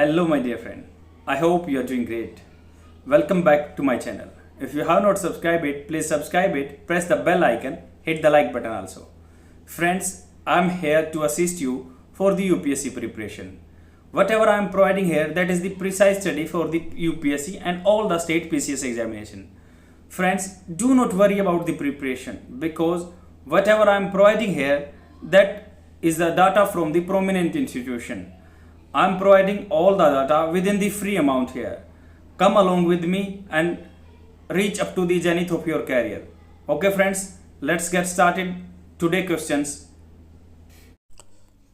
Hello, my dear friend. I hope you are doing great. Welcome back to my channel. If you have not subscribed it, please subscribe it, press the bell icon, hit the like button also. Friends, I am here to assist you for the UPSC preparation. Whatever I am providing here, that is the precise study for the UPSC and all the state PCS examination. Friends, do not worry about the preparation because whatever I am providing here, that is the data from the prominent institution. I am providing all the data within the free amount here. Come along with me and reach up to the zenith of your career. Okay friends, let's get started. Today questions.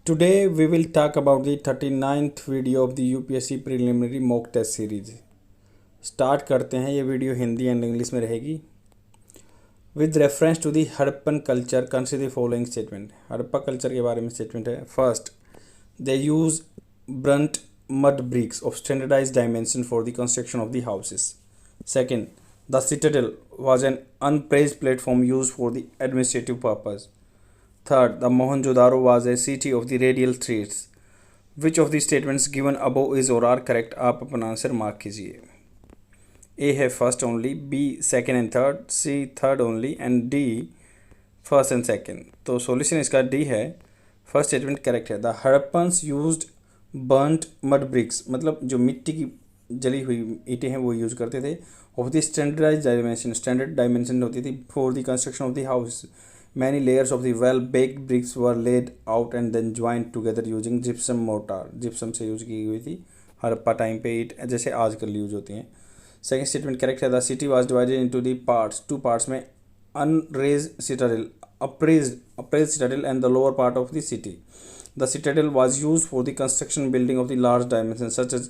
Today we will talk about the 39th video of the UPSC preliminary mock test series. Start करते हैं. ये video Hindi and English में रहेगी. With reference to the Harappan culture consider the following statement. Harappa culture के बारे में statement है. First, they use burnt mud bricks of standardized dimension for the construction of the houses. Second, the citadel was an unpraised platform used for the administrative purpose. Third, the Mohenjo-daro was a city of the radial streets. Which of the statements given above is or are correct? आप अपना answer mark कीजिए. A है first only, B second and third, C third only and D first and second. तो solution इसका D है. First statement correct है. The Harappans used burnt mud bricks, मतलब जो मिट्टी की जली हुई ईंटें हैं वो यूज़ करते थे. Of the standardize dimension, standard dimension होती थी for the construction of the house. Many layers of the well baked bricks were laid out and then joint together using gypsum mortar. Gypsum से use की हुई थी Harappa time पे ईंट, जैसे आजकल यूज होती हैं. सेकेंड स्टेटमेंट करेक्ट है. The city was divided into the parts, two parts में an raised citadel, upraised citadel and the lower part of the city. The citadel was used for the construction building of the large dimensions such as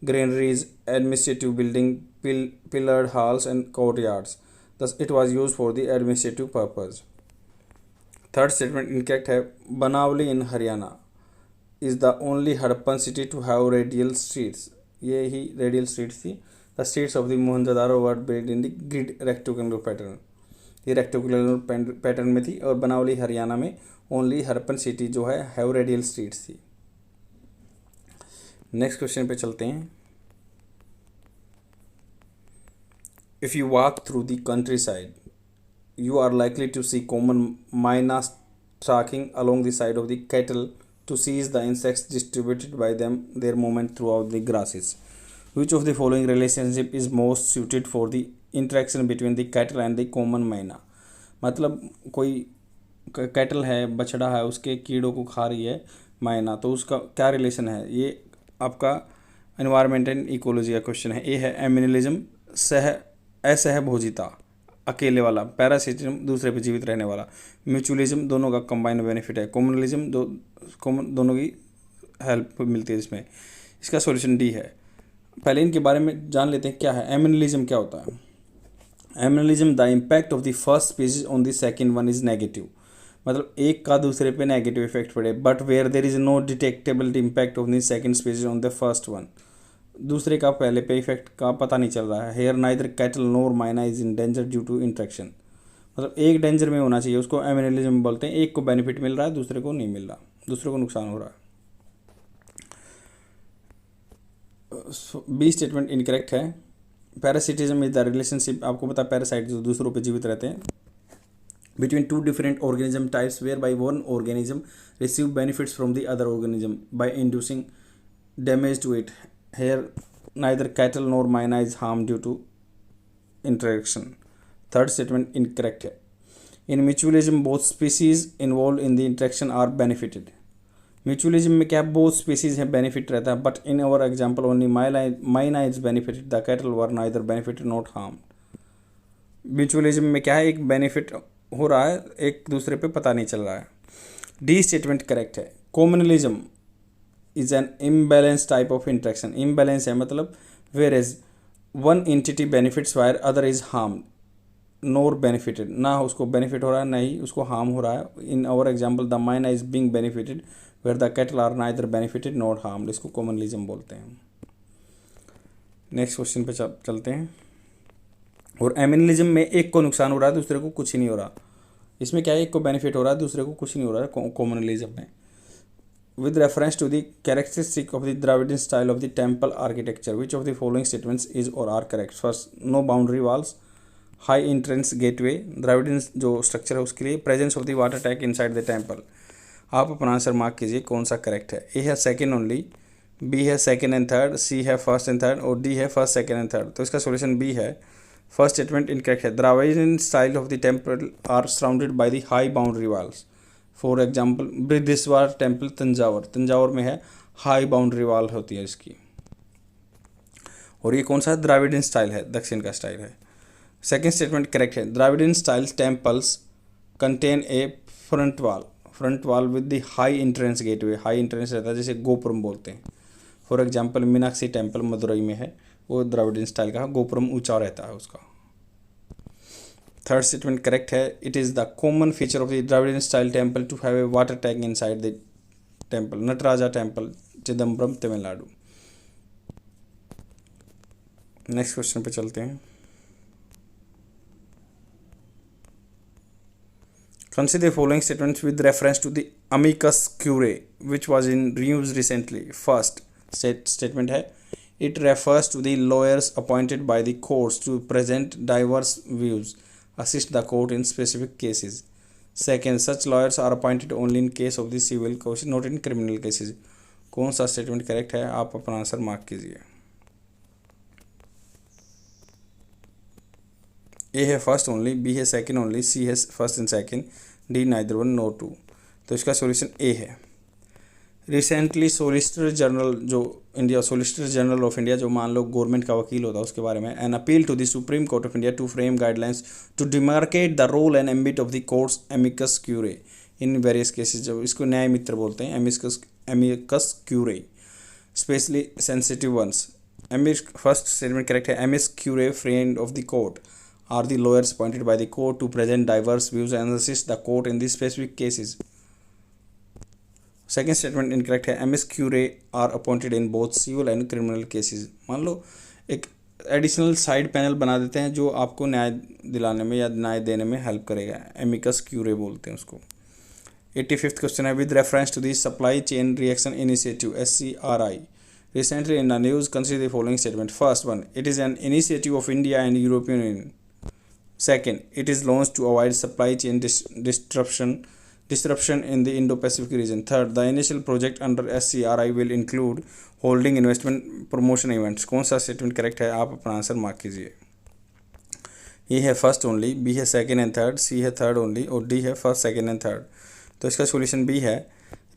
granaries, administrative building, pillared halls and courtyards. Thus it was used for the administrative purpose. Third statement incorrect है. Banawali in Haryana is the only Harappan city to have radial streets. ये ही radial streets थी. The streets of the Mohenjo-daro were built in the grid rectangular pattern. ये rectangular pattern में थी और बनावली हरियाणा में only Harappan city जो है हैव रेडियल स्ट्रीट्स थी. नेक्स्ट क्वेश्चन पे चलते हैं. If you walk through the countryside you are likely to see common mynas tracking along the side of the cattle to seize the insects distributed by them their movement throughout the grasses. Which of the following relationship is most suited for the interaction between the cattle and the common myna. मतलब कोई cattle है, बछड़ा है, उसके कीड़ों को खा रही है माइना, तो उसका क्या रिलेशन है? ये आपका एनवायरमेंट एंड इकोलॉजी का क्वेश्चन है. ए है एमिनलिज्म, असहभोजिता अकेले वाला, पैरासिटिज्म दूसरे पे जीवित रहने वाला, म्यूचुअलिज्म दोनों का कंबाइंड बेनिफिट है, कॉमनलिज्म दोनों की हेल्प मिलती है इसमें. इसका सॉल्यूशन डी है. पहले इनके बारे में जान लेते हैं क्या है. एमिनलिज्म क्या होता है? Amensalism, the impact of the first species on the second one is negative. मतलब एक का दूसरे पे नेगेटिव इफेक्ट पड़े, but where there is no detectable impact of the second species on the first one. दूसरे का पहले पे इफेक्ट का पता नहीं चल रहा है. Hair neither cattle nor myna is in danger due to interaction. मतलब एक डेंजर में होना चाहिए, उसको एमिनलिज्म बोलते हैं. एक को बेनिफिट मिल रहा है, दूसरे को नहीं मिल रहा, दूसरे को नुकसान हो रहा है. बी स्टेटमेंट इनकरेक्ट है. पैरासिटिज्म इज द रिलेशनशिप, आपको पता है पैरासाइट जो दूसरों पे जीवित रहते हैं, between two different organism types whereby one organism receive benefits from the other organism by inducing damage to it. Here neither cattle nor myna is harmed due to interaction. Third statement incorrect है. In mutualism both species involved in the interaction are benefited. Mutualism में क्या both species है benefit रहता है, but in our example only myna is benefited, the cattle were neither benefited not harmed. Mutualism में क्या है, एक बेनिफिट हो रहा है, एक दूसरे पे पता नहीं चल रहा है. डी स्टेटमेंट करेक्ट है. Commensalism is an imbalance type of interaction. Imbalance है मतलब where is one entity benefits while other is harmed nor benefited. ना उसको बेनिफिट हो रहा है ना ही उसको हार्म हो रहा है. In our example the myna is being benefited where the cattle are neither benefited not harmed. इसको कॉमनलिज्म बोलते हैं. नेक्स्ट क्वेश्चन पे चलते हैं. और एमिनलिज्म में एक को नुकसान हो रहा है, दूसरे को कुछ ही नहीं हो रहा. इसमें क्या है, एक को बेनिफिट हो रहा है, दूसरे को कुछ नहीं हो रहा है कॉमनलिज्म में. with reference to the characteristic of the Dravidian style of the temple architecture, which of the following statements is or are correct? First, no boundary walls, high entrance gateway, Dravidian जो structure है उसके लिए presence of the water tank inside the temple. आप अपना answer mark कीजिए कौन सा correct है. ए है सेकेंड ओनली, बी है सेकेंड एंड थर्ड, सी है फर्स्ट एंड थर्ड और डी है फर्स्ट सेकेंड एंड थर्ड. तो इसका सॉल्यूशन बी है. फर्स्ट स्टेटमेंट इनकरेक्ट है. Dravidian style of the temple are surrounded by the high boundary walls. For example Brihadeeswara temple Thanjavur, Thanjavur में है high boundary wall होती है इसकी. और ये कौन सा द्राविडियन स्टाइल है, दक्षिण का स्टाइल है. सेकेंड स्टेटमेंट करेक्ट है. Dravidian style temples contain a front wall, front wall with the high entrance gateway. High entrance रहता है जैसे गोपुरम बोलते हैं. For example Meenakshi temple Madurai में है, वो द्राविडियन स्टाइल का गोपुरम ऊंचा रहता है उसका. थर्ड स्टेटमेंट करेक्ट है. It is the common feature of the Dravidian style temple to have a water tank inside the temple. Nataraja temple, Chidambaram, Tamil Nadu. Next question पे चलते हैं. Consider the following statements with reference to the amicus curiae, which was in news recently. First statement है, it refers to the lawyers appointed by the courts to present diverse views, assist the court in specific cases. Second, such lawyers are appointed only in case of the civil cases, not in criminal cases. कौन सा statement correct है, आप अपना answer mark कीजिए. A है first only, B है second only, C है first and second, D neither one no two. तो इसका सॉल्यूशन ए है. रिसेंटली सोलिसिटर जनरल जो India, solicitor general of India जो मान लो गवर्नमेंट का वकील होता है उसके बारे में, an appeal to the Supreme Court of India to frame guidelines to demarcate the role and ambit of the courts amicus curiae in various cases. जो इसको न्याय मित्र बोलते हैं, amicus curiae, specially sensitive ones. First statement correct है. Amicus curiae friend of the court are the lawyers appointed by the court to present diverse views and assist the court in the specific cases. Second statement incorrect है. Amicus curiae are appointed in both civil and criminal cases. मान लो एक additional side panel बना देते हैं जो आपको न्याय दिलाने में या न्याय देने में हेल्प करेगा. एमिकस क्यूरे बोलते हैं उसको. 85th क्वेश्चन है. With reference to the supply chain reaction initiative SCRI recently in the news, consider the following statement. First one, it is an initiative of India and European Union. Second, it is launched to avoid supply chain disruption in the Indo-Pacific region. Third, the initial project under SCRI will include holding investment promotion events. कौन सा statement correct है, आप अपना answer mark कीजिए. A है first only, B है second and third, C है third only और डी है फर्स्ट सेकेंड एंड थर्ड. तो इसका सॉल्यूशन बी है.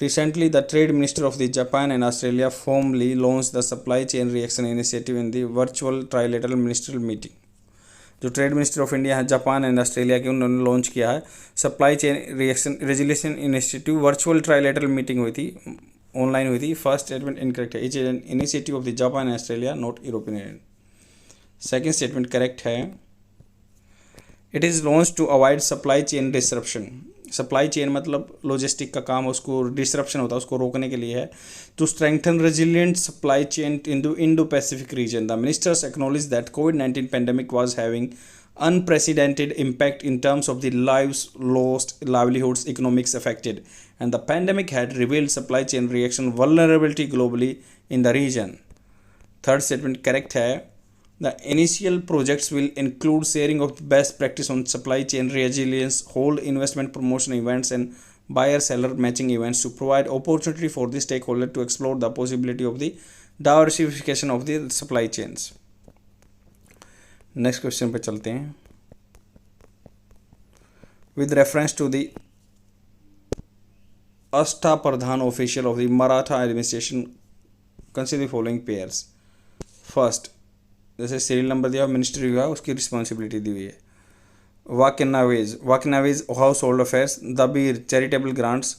Recently, the Trade Minister of the Japan and Australia formally launched the Supply Chain Reaction Initiative in the virtual trilateral ministerial meeting. जो trade minister of India है Japan and Australia के, उन्होंने launch किया है supply chain reaction resolution initiative. Virtual trilateral meeting हुई थी, online हुई थी. फर्स्ट स्टेटमेंट इनकरेक्ट है. It is an initiative of the Japan and Australia, not European Union. Second statement correct है. It is launch to avoid supply chain disruption. Supply chain मतलब logistic का काम, उसको डिसरप्शन होता है उसको रोकने के लिए है. To strengthen resilient supply chain in the Indo Pacific region. The ministers acknowledge that COVID-19 pandemic was having unprecedented impact in terms of the lives lost, livelihoods, economics affected, and the pandemic had revealed supply chain reaction vulnerability globally in the region. Third statement correct है. The initial projects will include sharing of best practice on supply chain resilience, hold investment promotion events, and buyer-seller matching events to provide opportunity for the stakeholder to explore the possibility of the diversification of the supply chains. Next question पे चलते हैं. With reference to the Ashtapradhan official of the Maratha administration, consider the following pairs. First, जैसे serial number दिया, ministry हुआ, उसकी responsibility दी हुई है. Waqenavis household affairs. Dabir charitable grants.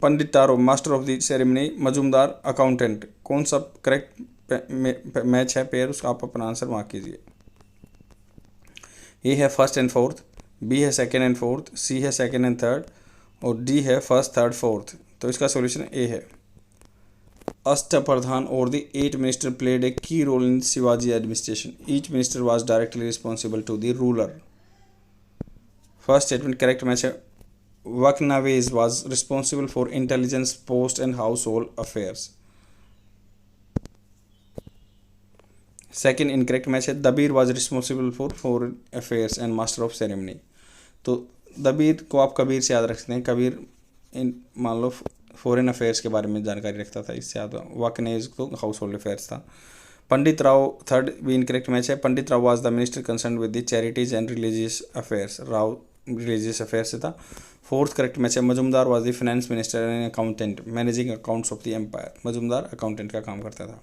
Pandit तारो master of the ceremony. Majumdar accountant. कौन सा करेक्ट मैच है पेयर, उसका आप अपना आंसर मार्क कीजिए. ए है फर्स्ट एंड फोर्थ, बी है सेकेंड एंड फोर्थ, सी है सेकेंड एंड थर्ड और डी है फर्स्ट थर्ड फोर्थ. तो इसका सॉल्यूशन ए है. अष्टप्रधान और the 8 minister played a key role in Shivaji administration. Each minister was directly responsible to the ruler. First statement correct match है. Vaknaves was responsible for intelligence, post and household affairs. Second incorrect match है, Dabir was responsible for foreign affairs and master of ceremony. तो दबीर को आप कबीर से याद रख सकते हैं, कबीर इन मान लो फॉरेन अफेयर्स के बारे में जानकारी रखता था, इससे याद वाकनेज तो हाउस होल्ड अफेयर्स था। पंडित राव थर्ड भी इनकरेक्ट मैच है, Pandit Rao was the minister concern with the charities and religious affairs, Rao religious affairs से था। फोर्थ करेक्ट मैच है, Majumdar was the finance minister and accountant managing accounts of the empire, Majumdar accountant का काम करता था।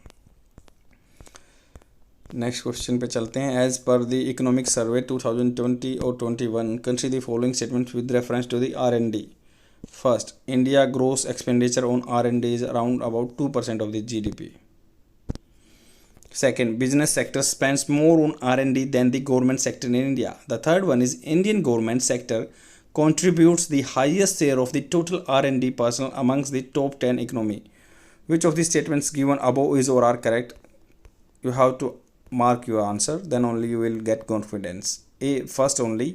नेक्स्ट क्वेश्चन पे चलते हैं। As per the economic survey 2020 और 21 consider the following statements with reference to the R&D। First, India gross expenditure on R&D is around about 2% of the GDP। Second, business sector spends more on R&D than the government sector in India. The third one is Indian government sector contributes the highest share of the total R&D personnel amongst the top 10 economy. Which of the statements given above is or are correct? You have to mark your answer, then only you will get confidence. A, first only,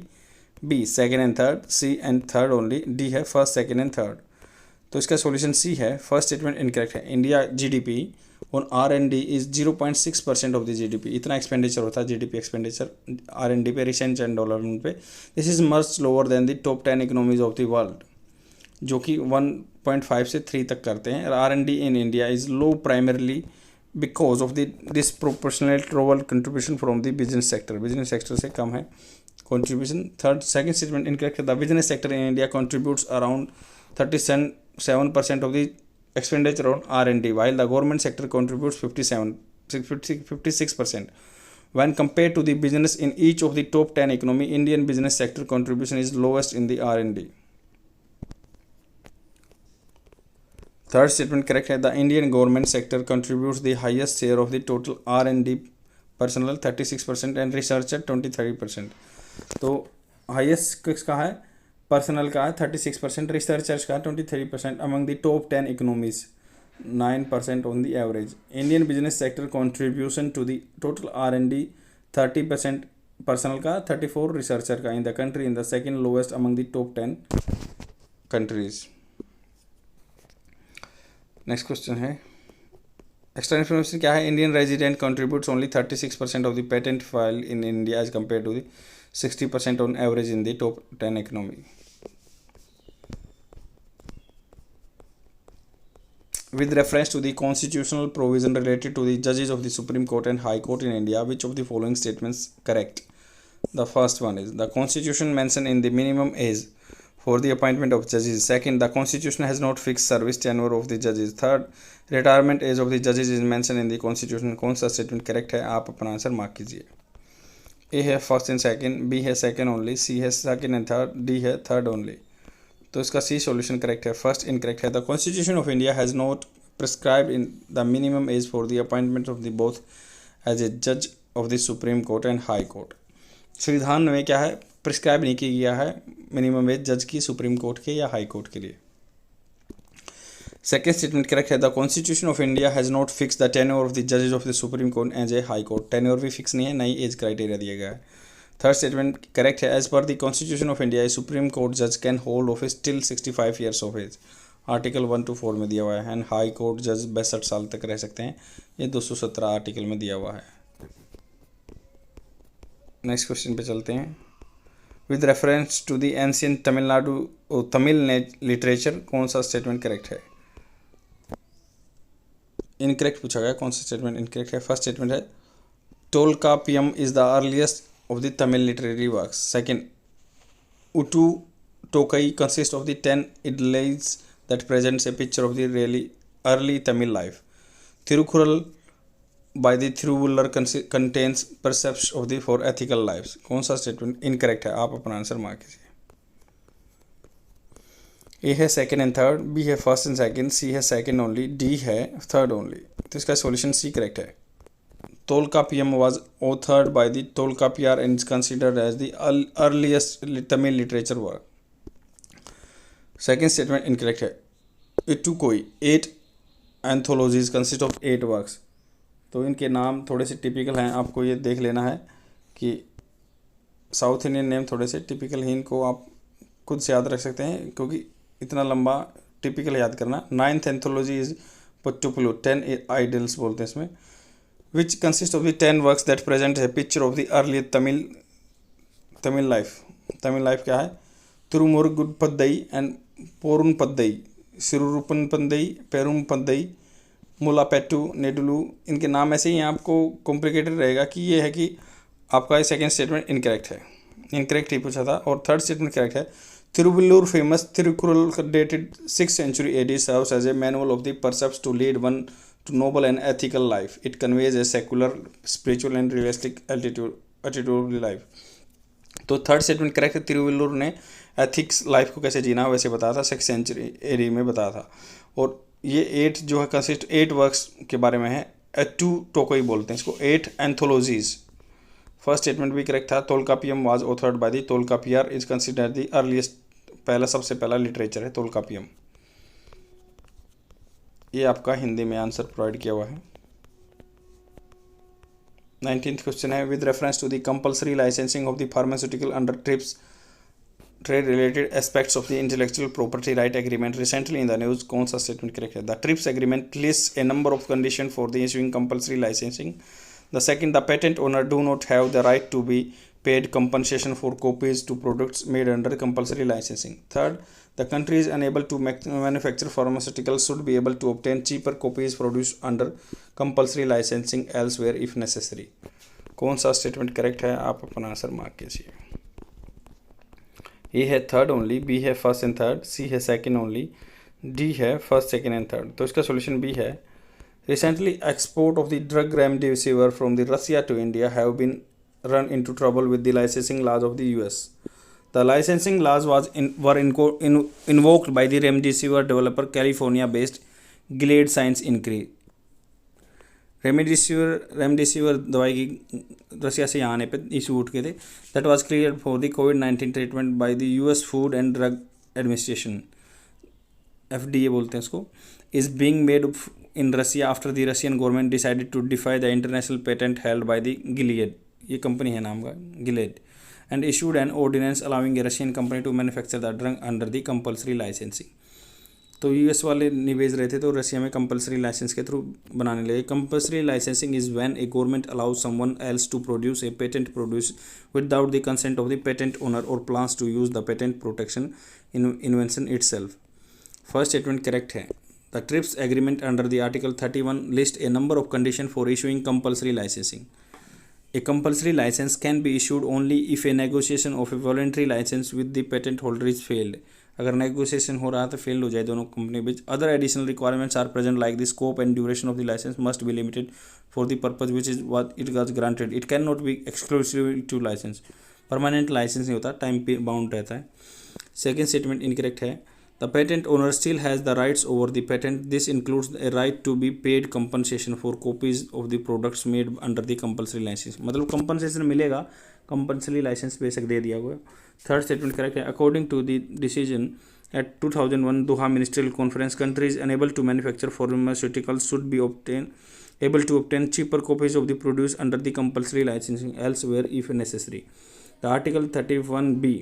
B, second and third, C and third only, D है first, second and third. तो इसका solution C है, first statement incorrect है। India GDP on R&D is 0.6% of the GDP, इतना expenditure होता है GDP expenditure R&D पे, research and development पे। This is much lower than the top 10 economies of the world, जो कि 1.5 से 3 तक करते हैं। R&D in India is low primarily because of the disproportional ट्रोवल contribution from the business sector, business sector से कम है contribution. Third second statement incorrect है, the business sector in India contributes around 37% of the expenditure on R&D, while the government sector contributes 56%. When compared to the business in each of the top 10 economy, Indian business sector contribution is lowest in the R&D. Third statement correct है, the Indian government sector contributes the highest share of the total R&D personnel 36% and researcher 23%. तो highest किसका है, personal का है 36%, researchers का 23%, among the top 10 economies 9% on the average. Indian business sector contribution to the total R&D 30% personal का, 34 researcher का in the country in the second lowest among the top 10 countries. Next question है, extra information क्या है, Indian resident contributes only 36% of the patent file in India as compare to the 60% on average in the top 10 economy. With reference to the constitutional provision related to the judges of the Supreme Court and High Court in India, which of the following statements correct? The first one is, the Constitution mentioned in the minimum age for the appointment of judges. Second, the Constitution has not fixed service tenure of the judges. Third, retirement age of the judges is mentioned in the Constitution. कौन सा statement correct है, आप अपना answer mark कीजिए। A है first and second, B है second only, C है second and third, D है थर्ड ओनली। तो इसका सी सॉल्यूशन करेक्ट है, फर्स्ट इनकरेक्ट है। The constitution of India has not prescribe in the minimum age for the appointment of the both as a जज of the Supreme Court and High Court. संविधान में क्या है, prescribe नहीं किया गया है मिनिमम एज जज की सुप्रीम कोर्ट के या हाई कोर्ट के लिए। सेकेंड स्टेटमेंट करेक्ट है, the constitution of India has not fix the tenure of the जजेज of the Supreme Court as a High Court, tenure भी फिक्स नहीं है, नई एज क्राइटेरिया दिया गया है। थर्ड स्टेटमेंट करेक्ट है, as per the constitution of India Supreme Court जज can hold office till 65 years of age, article 1 to 4 में दिया हुआ है। एंड हाई कोर्ट जज 62 साल तक रह सकते हैं, ये 217 आर्टिकल में दिया हुआ है। नेक्स्ट क्वेश्चन पे चलते हैं। With reference to the ancient Tamil literature कौन सा स्टेटमेंट करेक्ट है? इनकरेक्ट पूछा गया, कौन सा स्टेटमेंट इनकरेक्ट है? फर्स्ट स्टेटमेंट है, Tolkappiyam is the earliest of the Tamil literary works. Second, Ettuthokai consist of the 10 idilies that presents a picture of the really early Tamil life. Thirukkural by the Thiruvular contains precepts of the for ethical lives. कौन सा statement incorrect है, आप अपना answer mark कीजिए। A है second and third, B है first and second, सी है second only, D है थर्ड ओनली। तो इसका सॉल्यूशन सी करेक्ट है। Tolkappiyam was authored by the Tolkappiyar and is considered as the earliest Tamil literature work. Second statement incorrect है, Ittukoi 8 anthologies consist of 8 works। तो इनके नाम थोड़े से टिपिकल हैं, आपको ये देख लेना है कि साउथ इंडियन नेम थोड़े से टिपिकल ही, इनको आप खुद से याद रख सकते हैं क्योंकि इतना लंबा टिपिकल याद करना। 9th एंथोलॉजी इज पट्टुपुलु, 10 आइडल्स बोलते हैं इसमें, which consist of the 10 works that present A picture of the early Tamil life. Tamil life क्या है? तिरुमुरुगुडपद्दई एंड पोरुनपद्दई, सिरुरुपनपद्दई, पेरुमपद्दई, मुलापेट्टू, नेडुलू, इनके नाम ऐसे ही हैं। आपको कॉम्प्लिकेटेड रहेगा कि ये है कि आपका सेकेंड स्टेटमेंट इनकरेक्ट है, इनकरेक्ट ही पूछा था। और थर्ड स्टेटमेंट करेक्ट है। Tiruvallur famous Thirukkural dated 6th century AD serves as a manual of the precepts to lead one to noble and ethical life. It conveys a secular, spiritual and realistic attitude of life. तो third statement correct है। तिरुवल्लुर ने ethics life को कैसे जीना वैसे बताया था, 6th century AD में बताया था। और ये 8 जो है कंसिस्ट 8 वर्क्स के बारे में है। एटू टोकोई बोलते हैं इसको, 8 एंथोलॉजीज। फर्स्ट स्टेटमेंट भी करेक्ट था। Tolkappiyam was authored by the Tolkappiyar, is considered the earliest, सबसे पहला लिटरेचर है तोलकापियम। ये आपका हिंदी में आंसर प्रोवाइड किया हुआ है। 19th क्वेश्चन है, with reference to the compulsory licensing of the pharmaceutical under TRIPS trade related aspects of the intellectual property right agreement recently in the news, कौन सा स्टेटमेंट करेक्ट है? The TRIPS agreement list a number of condition for the issuing compulsory licensing. The second, the patent owner do not have the right to be paid compensation for copies to products made under compulsory licensing. Third, the country is unable to manufacture pharmaceuticals should be able to obtain cheaper copies produced under compulsory licensing elsewhere if necessary. कौन सा statement correct है? आप अपना answer mark कीजिए। A है third only, B है first and third, C है second only, D है फर्स्ट सेकंड एंड थर्ड। तो इसका सॉल्यूशन बी है। Recently, export of the drug remdesivir from the Russia to India have been run into trouble with the licensing laws of the US. The licensing laws were invoked by the remdesivir developer California-based Gilead Sciences Inc. Remdesivir दवाई की Russia से यहाँ आने पे issue उठ गए थे। That was clear for the COVID-19 treatment by the US food and drug administration, FDA बोलते हैं इसको, is being made in Russia after the Russian government decided to defy the international patent held by the Gilead, ये company है नाम का Gilead, and issued an ordinance allowing a Russian company to manufacture the drug under the compulsory licensing. तो US वाले नहीं भेज रहे थे तो रशिया में कंपल्सरी लाइसेंस के थ्रू बनाने लगे। Compulsory licensing is when a government allows someone else to produce a patent produce without the consent of the patent owner or plans to use the patent protection invention itself. First statement correct है। The TRIPS agreement under the Article 31 lists a number of conditions for issuing compulsory licensing. A compulsory license can be issued only if a negotiation of a voluntary license with the patent holder is failed. अगर negotiation हो रहा तो fail हो जाए दोनों company बीच। Other additional requirements are present like the scope and duration of the license must be limited for the purpose which is what it was granted. It can not be exclusive to license. Permanent license नहीं होता, time पे bound रहता है। Second statement incorrect है। The patent owner still has the rights over the patent. This includes a right to be paid compensation for copies of the products made under the compulsory license. मतलब compensation मिलेगा, compulsory license बेशक दे दिया हुआ। Third statement correct है। According to the decision at 2001 Doha Ministerial Conference, countries unable to manufacture pharmaceuticals should be able to obtain cheaper copies of the produce under the compulsory licensing elsewhere if necessary. The Article 31B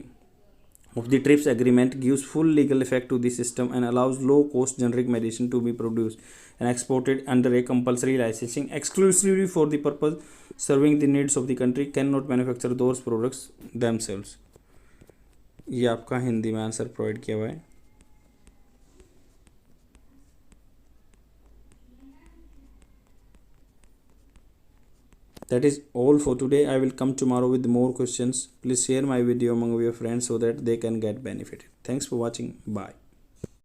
of the TRIPS agreement gives full legal effect to the system and allows low-cost generic medicine to be produced and exported under a compulsory licensing exclusively for the purpose serving the needs of the country, cannot manufacture those products themselves. ये आपका हिंदी में answer provide किया हुआ है। That is all for today. I will come tomorrow with more questions. Please share my video among your friends so that they can get benefited. Thanks for watching. Bye.